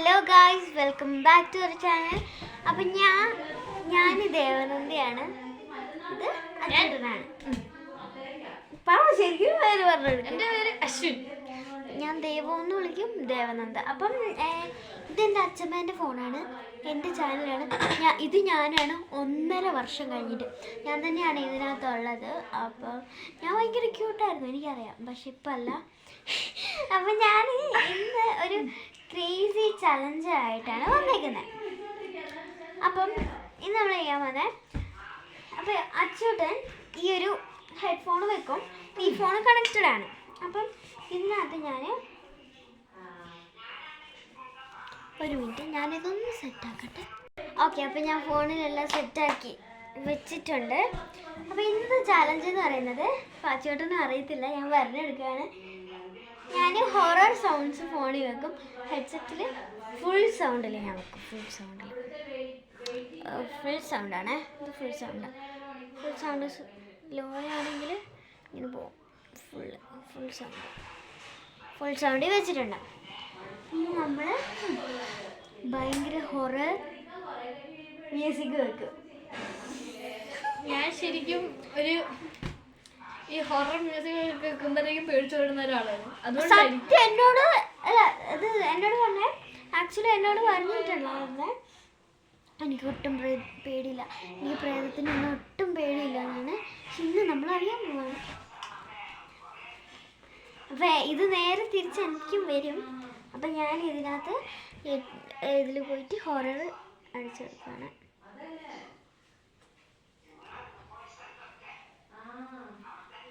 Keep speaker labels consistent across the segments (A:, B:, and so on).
A: Hello guys, welcome back to our channel. അപ്പം ഞാൻ ദേവനന്ദയാണ്. ഇത് അച്ഛനാണ്. ശരിക്കും പേര് പറഞ്ഞു. എൻ്റെ പേര് അശ്വിൻ. ഞാൻ ദേവം എന്ന് വിളിക്കും, ദേവനന്ദ. അപ്പം ഇതെൻ്റെ അച്ഛമ്മേൻ്റെ ഫോണാണ്, എൻ്റെ ചാനലാണ്. ഇത് ഞാനാണ് 1.5 വർഷം കഴിഞ്ഞിട്ട് ഞാൻ തന്നെയാണ് ഇതിനകത്തുള്ളത്. അപ്പോൾ ഞാൻ ഭയങ്കര ക്യൂട്ടായിരുന്നു, എനിക്കറിയാം, പക്ഷെ ഇപ്പം അല്ല. അപ്പം ഞാൻ ഇന്ന് ഒരു ക്രേസി ചലഞ്ച് ആയിട്ടാണ് വന്നേക്കുന്നത്. അപ്പം ഇന്ന് നമ്മൾ ചെയ്യാൻ വന്നേ, അപ്പം അച്ചൂട്ടൻ ഈ ഒരു ഹെഡ്ഫോൺ വെക്കും. ഈ ഫോൺ കണക്റ്റഡ് ആണ്. അപ്പം ഇതിനകത്ത് ഞാൻ ഒരു മിനിറ്റ്, ഞാനിതൊന്ന് സെറ്റാക്കട്ടെ. ഓക്കെ, അപ്പം ഞാൻ ഫോണിലെല്ലാം സെറ്റാക്കി വെച്ചിട്ടുണ്ട്. അപ്പോൾ ഇന്നത്തെ ചലഞ്ച് എന്ന് പറയുന്നത് അച്ചൂട്ടനും അറിയത്തില്ല, ഞാൻ പറഞ്ഞെടുക്കുകയാണ്. ഞാൻ ഹൊറർ സൗണ്ട്സ് ഫോണിൽ വെക്കും. ഹെഡ്സെറ്റിൽ ഫുൾ സൗണ്ടിൽ ഞാൻ വെക്കും. ഫുൾ സൗണ്ടാണ് ഇത്. ഫുൾ സൗണ്ട് ലോ ആണെങ്കിൽ ഇങ്ങനെ പോകും. ഫുൾ സൗണ്ടിൽ വെച്ചിട്ടുണ്ട്. ഇനി നമ്മൾ ഭയങ്കര ഹൊറർ മ്യൂസിക് വെക്കും.
B: ഞാൻ ശരിക്കും ഒരു ഈ ഹൊറർ മ്യൂസിക് കേൾക്കുമ്പോഴേക്കും പേടിച്ചു വിടുന്ന ഒരാളാണ്. അതുകൊണ്ട്
A: എന്നോട് പറഞ്ഞേ, ആക്ച്വലി എന്നോട് പറഞ്ഞിട്ടുണ്ടായിരുന്നേ, എനിക്ക് ഒട്ടും പേടിയില്ല, എനിക്ക് പ്രേതത്തിനൊന്നും ഒട്ടും പേടിയില്ല എന്നാണ്. പക്ഷെ ഇന്ന് നമ്മളറിയാൻ പോവാണ്. അപ്പം ഇത് നേരെ തിരിച്ച് എനിക്കും വരും. അപ്പം ഞാൻ ഇതിനകത്ത് ഇതിൽ പോയിട്ട് ഹൊറർ അടിച്ചെടുക്കുകയാണ്.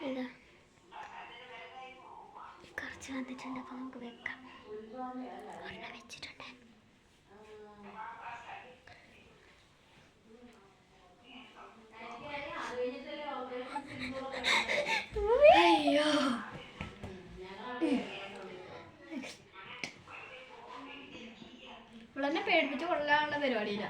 A: ഇതാ കുറച്ച് വന്നിട്ടുണ്ട്, അപ്പം നമുക്ക് വെക്കാം. ഒരെണ്ണം വെച്ചിട്ടുണ്ട്.
B: അയ്യോ, ഇവളെന്നെ പേടിപ്പിച്ച് കൊള്ളാനുള്ള പരിപാടിയില്ല.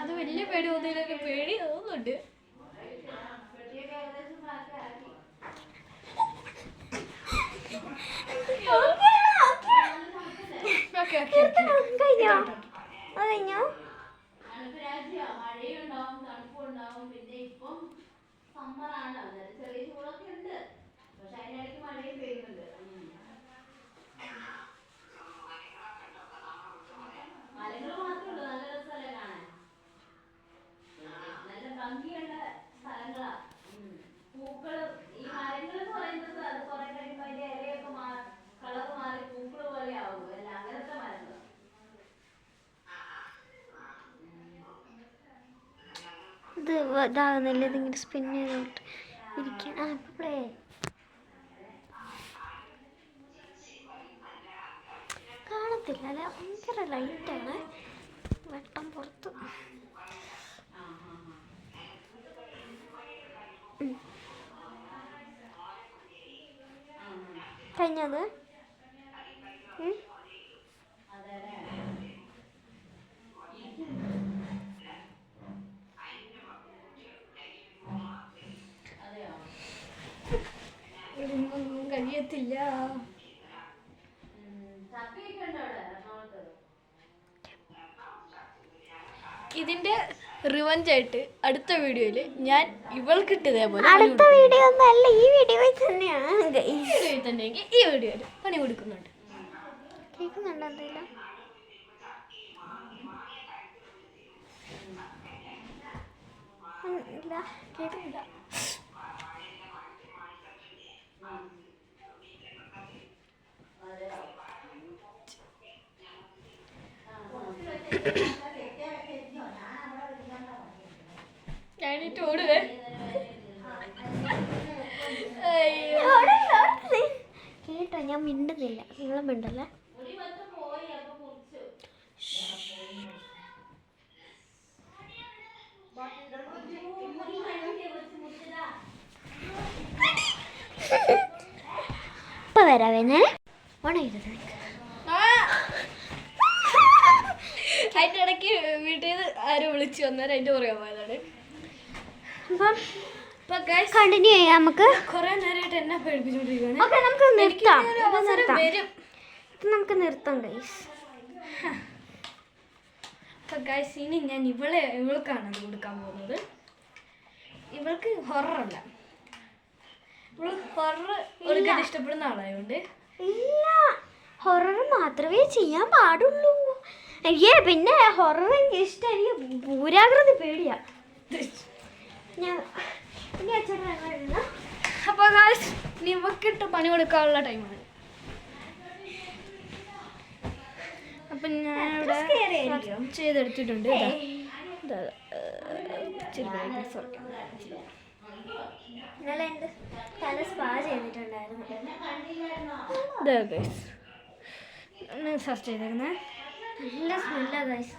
B: അത് വലിയ പേടി തോന്നിയില്ലൊക്കെ പേടി തോന്നുന്നുണ്ട്.
A: കഴിഞ്ഞോ? ഇത് ഇതാകുന്നില്ല, ഇതിങ്ങനെ സ്പിൻ ചെയ്തോട്ട് ഇരിക്കാൻ. ഇപ്പം പ്ലേ കാണത്തില്ല അല്ലേ, ഭയങ്കര ലൈറ്റാണ്, വെട്ടം പുറത്ത്. കഴിഞ്ഞത്
B: കഴിയത്തില്ല. ഇതിന്റെ റിവഞ്ച് ആയിട്ട് അടുത്ത വീഡിയോയിൽ ഞാൻ ഇവൾക്ക് ഇട്ടതേപോലെ
A: അടുത്ത വീഡിയോ ഒന്നല്ല, ഈ വീഡിയോയിൽ തന്നെയാണ്.
B: ഈ വീഡിയോയിൽ പണി കൊടുക്കുന്നുണ്ട്.
A: കേൾക്കുന്നുണ്ടോ? എന്തെങ്കിലും ഇല്ല, കേൾക്കുന്നില്ല.
B: ഞാനിട്ട് ഓടുവേ.
A: കേട്ടോ, ഞാൻ മിണ്ടുന്നില്ല, നിങ്ങളും മിണ്ടല്ലേ. ഇപ്പം വരാവേന്നെ ഓണായിരുന്നു.
B: അതിൻ്റെ ഇടയ്ക്ക് വീട്ടിൽ നിന്ന് ആരും വിളിച്ചു വന്നേരം അതിൻ്റെ പറയാൻ പോയതാണ്.
A: അപ്പം കണ്ടിന്യൂ ചെയ്യാം. നമുക്ക്
B: കുറേ നേരമായിട്ട് എന്നെ പേടിപ്പിച്ചുകൊണ്ടിരിക്കുകയാണ്.
A: ഓക്കെ, നമുക്ക് നിർത്താം.
B: അവസരം വരും.
A: നമുക്ക് നിർത്താം ഗൈസ്.
B: അപ്പം ഗൈസ് ഇനി ഞാൻ ഇവൾക്കാണ് അത് കൊടുക്കാൻ പോകുന്നത്. ഇവൾക്ക് ഹൊററല്ല, ഇവള് ഹൊറർ കൊടുക്കാൻ ഇഷ്ടപ്പെടുന്ന ആളായതുകൊണ്ട്.
A: ഇല്ല, ഹൊറർ മാത്രമേ ചെയ്യാൻ പാടുള്ളൂ. പിന്നെ ഹൊറർ എനിക്ക് ഇഷ്ടം, എനിക്ക് പൂരാകൃതി പേടിയാ. ഞാൻ ഇനി അച്ഛൻ
B: അപ്പോൾ ഗൈസ് ഇനി ഇവക്കിട്ട് പണി കൊടുക്കാനുള്ള ടൈമാണ്. അപ്പം ഞാനിവിടെ ചെയ്തെടുത്തിട്ടുണ്ട്.
A: ഇന്നലെ എൻ്റെ തല സ്പാ ചെയ്തിട്ടുണ്ടായിരുന്നു.
B: സെർച്ച് ചെയ്തേക്കുന്നത്
A: നല്ല സ്മെല്ലാ ഗൈസ്.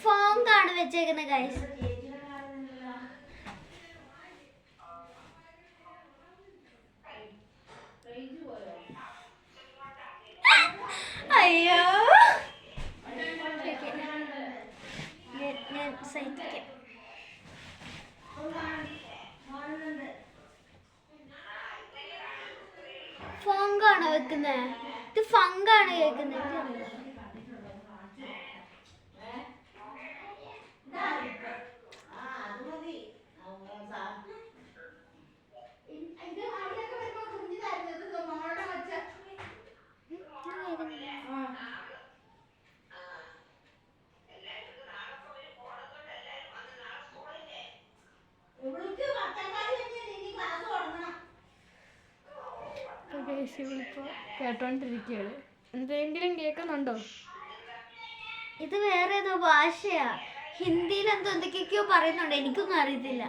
A: ഫോൺ കാണു വെച്ചേക്കുന്ന ഗൈസ്. അയ്യോ, ഞാൻ സഹിക്കാം. ഫങ്കാണോ വെക്കുന്നത്? ഇത് ഫങ്കാണ് കേൾക്കുന്നത്.
B: ഇവളിപ്പോൾ കേട്ടോണ്ടിരിക്കുകയാണ്. എന്തെങ്കിലും കേൾക്കുന്നുണ്ടോ?
A: ഇത് വേറെ ഏതോ ഭാഷയാ, ഹിന്ദിയിൽ എന്തൊക്കെയൊക്കെയോ പറയുന്നുണ്ട്, എനിക്കൊന്നും അറിയത്തില്ല.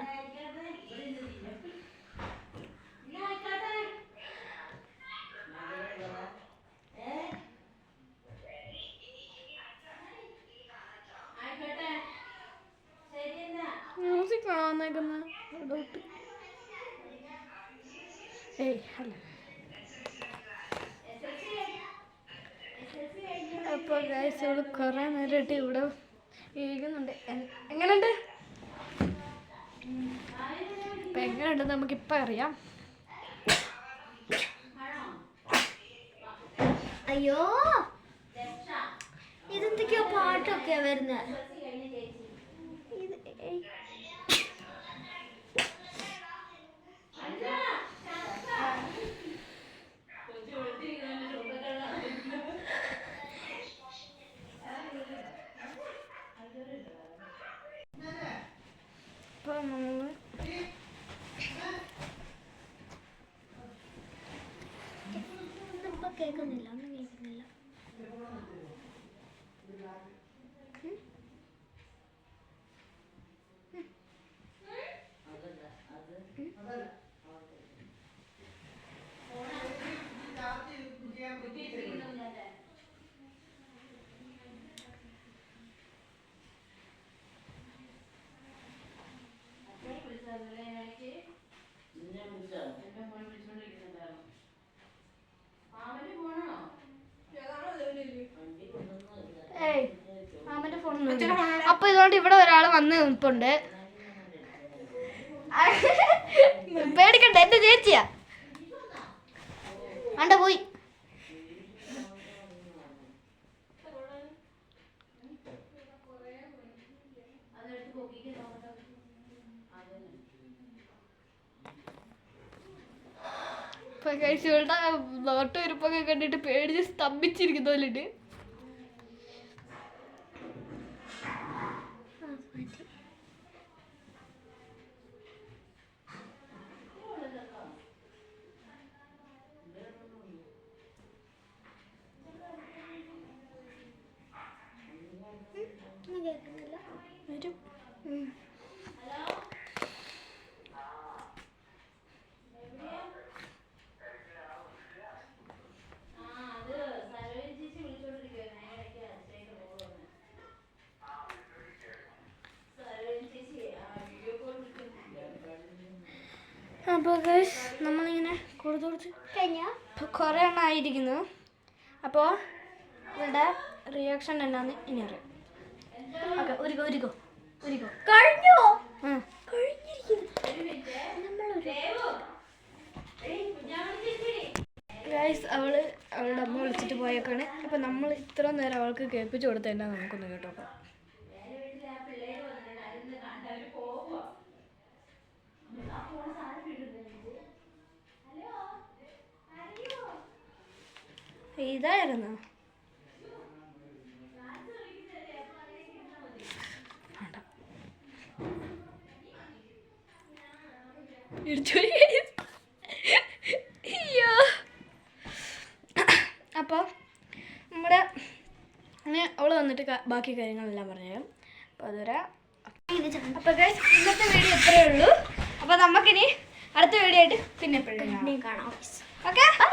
B: മ്യൂസിക് കാണാന്നേക്കുന്ന ഡൗട്ട്. ഏയ് അല്ല. അപ്പോൾ ഗൈസ് ഇവിടെ കുറേ നേരമായിട്ട് ഇവിടെ ഇരിക്കുന്നുണ്ട്. എങ്ങനെയുണ്ട്? അപ്പം എങ്ങനെയുണ്ടെന്ന് നമുക്കിപ്പോൾ അറിയാം.
A: അയ്യോ, ഇതെന്തൊക്കെയോ പാട്ടൊക്കെയാ വരുന്നത്.
B: അപ്പോൾ നമ്മൾ
A: കേൾക്കുന്നില്ല, ഒന്നും കേൾക്കുന്നില്ല.
B: അപ്പൊ ഇതുകൊണ്ട് ഇവിടെ ഒരാൾ വന്ന് നിൽപ്പുണ്ട്. പേടിക്കണ്ട, എന്റെ ചേച്ചിയാ. അണ്ട പോയി. ഇപ്പൊ കഴിച്ചുകളുടെ നോട്ടുവരുപ്പൊക്കെ കണ്ടിട്ട് പേടിച്ച് സ്തംഭിച്ചിരിക്കുന്ന പോലുണ്ട്. അപ്പോൾ ഗൈസ് നമ്മളിങ്ങനെ കൊടുത്ത് കുറേ എണ്ണം ആയിരിക്കുന്നു. അപ്പോൾ ഇവളുടെ റിയാക്ഷൻ എന്നാന്ന് ഇനി അറിയാം. ഓക്കെ, ഒരുക്കോ.
A: കഴിഞ്ഞോ?
B: ഉം. ഗൈസ് അവളുടെ അമ്മ വിളിച്ചിട്ട് പോയേക്കാണ്. അപ്പം നമ്മൾ ഇത്ര നേരം അവൾക്ക് കേൾപ്പിച്ചു കൊടുത്തതന്നെ നമുക്കൊന്ന് കേട്ടോക്കാം. ഇതായിരുന്നു അയ്യോ. അപ്പോൾ നമ്മുടെ അവൾ വന്നിട്ട് ബാക്കി കാര്യങ്ങളെല്ലാം പറഞ്ഞുതരാം. അപ്പോൾ അതുവരെ അപ്പോൾ ഗൈസ് ഇന്നത്തെ വീഡിയോ ഇത്രയേ ഉള്ളൂ. അപ്പോൾ നമുക്കിനി അടുത്ത വീഡിയോ ആയിട്ട് പിന്നെ എപ്പോഴും
A: കാണാം.
B: Okay, by.